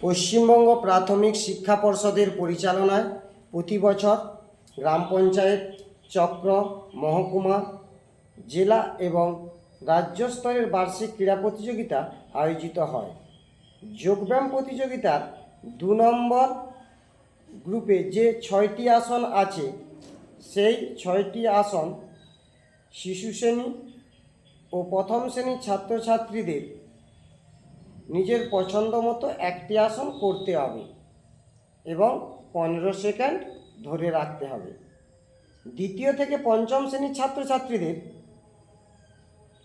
পশ্চিমবঙ্গ প্রাথমিক শিক্ষা পর্ষদের পরিচালনায় প্রতি বছর গ্রাম পঞ্চায়েত, চক্র, মহকুমা, জেলা এবং রাজ্য স্তরের বার্ষিক ক্রীড়া প্রতিযোগিতা আয়োজিত হয়। যোগব্যায়াম প্রতিযোগিতার 2 নম্বর গ্রুপে যে 6টি আসন আছে, সেই 6টি আসন শিশু শ্রেণী ও প্রথম শ্রেণীর ছাত্রছাত্রীদের নিজের পছন্দ মতো একটি আসন করতে হবে এবং 15 সেকেন্ড ধরে রাখতে হবে। দ্বিতীয় থেকে পঞ্চম শ্রেণীর ছাত্রছাত্রীদের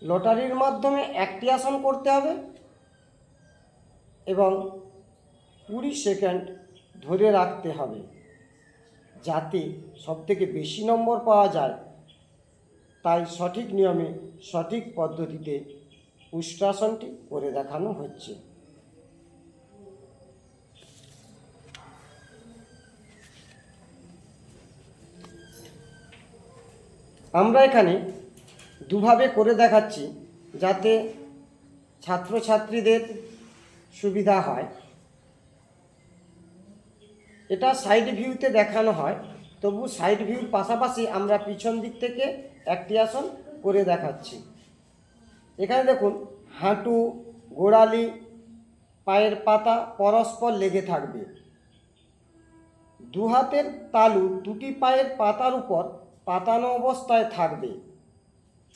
লটারির মাধ্যমে একটি আসন করতে হবে এবং 20 সেকেন্ড ধরে রাখতে হবে। যাতে সবথেকে বেশি নম্বর পাওয়া যায়, তাই সঠিক নিয়মে সঠিক পদ্ধতিতে উষ্ট্রাসনটি করে দেখানো হচ্ছে। আমরা এখানে দুভাবে করে দেখাচ্ছি যাতে ছাত্রছাত্রীদের সুবিধা হয়। এটা সাইড ভিউতে দেখানো হয়, তবু সাইড ভিউর পাশাপাশি আমরা পিছন দিক থেকে একটি আসন করে দেখাচ্ছি। এখানে দেখুন, হাঁটু, গোড়ালি, পায়ের পাতা পরস্পর লেগে থাকবে। দু হাতের তালু দুটি পায়ের পাতার উপর পাতানো অবস্থায় থাকবে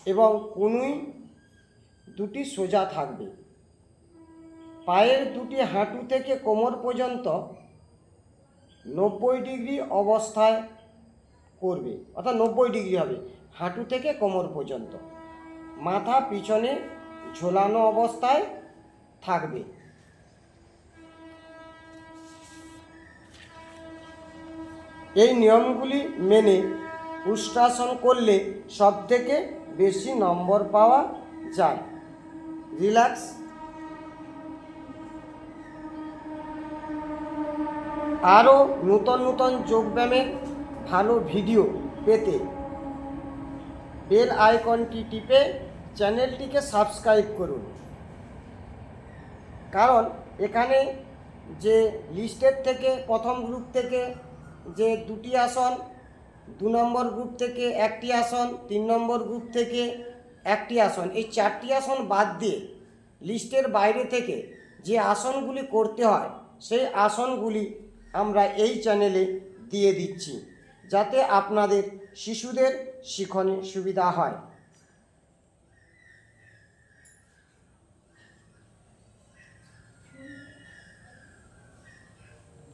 এবং কনুই দুটি সোজা থাকবে। পায়ের দুটি হাঁটু থেকে কোমর পর্যন্ত 90 ডিগ্রি অবস্থায় করবে, অর্থাৎ 90 ডিগ্রি হবে হাঁটু থেকে কোমর পর্যন্ত। মাথা পিছনে ঝোলানো অবস্থায় থাকবে। এই নিয়মগুলি মেনে উষ্ট্রাসন করলে সবথেকে বেশি নম্বর পাওয়া যায়। রিল্যাক্স। আরও নূতন নূতন যোগব্যায়ামের ভালো ভিডিও পেতে বেল আইকনটি টিপে চ্যানেলটিকে সাবস্ক্রাইব করুন। কারণ এখানে যে লিস্টের থেকে প্রথম গ্রুপ থেকে যে 2টি আসন, 2 নম্বর গ্রুপ থেকে একটি আসন, 3 নম্বর গ্রুপ থেকে একটি আসন, এই 4টি আসন বাদ দিয়ে লিস্টের বাইরে থেকে যে আসনগুলি করতে হয়, সেই আসনগুলি আমরা এই চ্যানেলে দিয়ে দিচ্ছি, যাতে আপনাদের শিশুদের শিখনে সুবিধা হয়।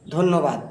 ধন্যবাদ।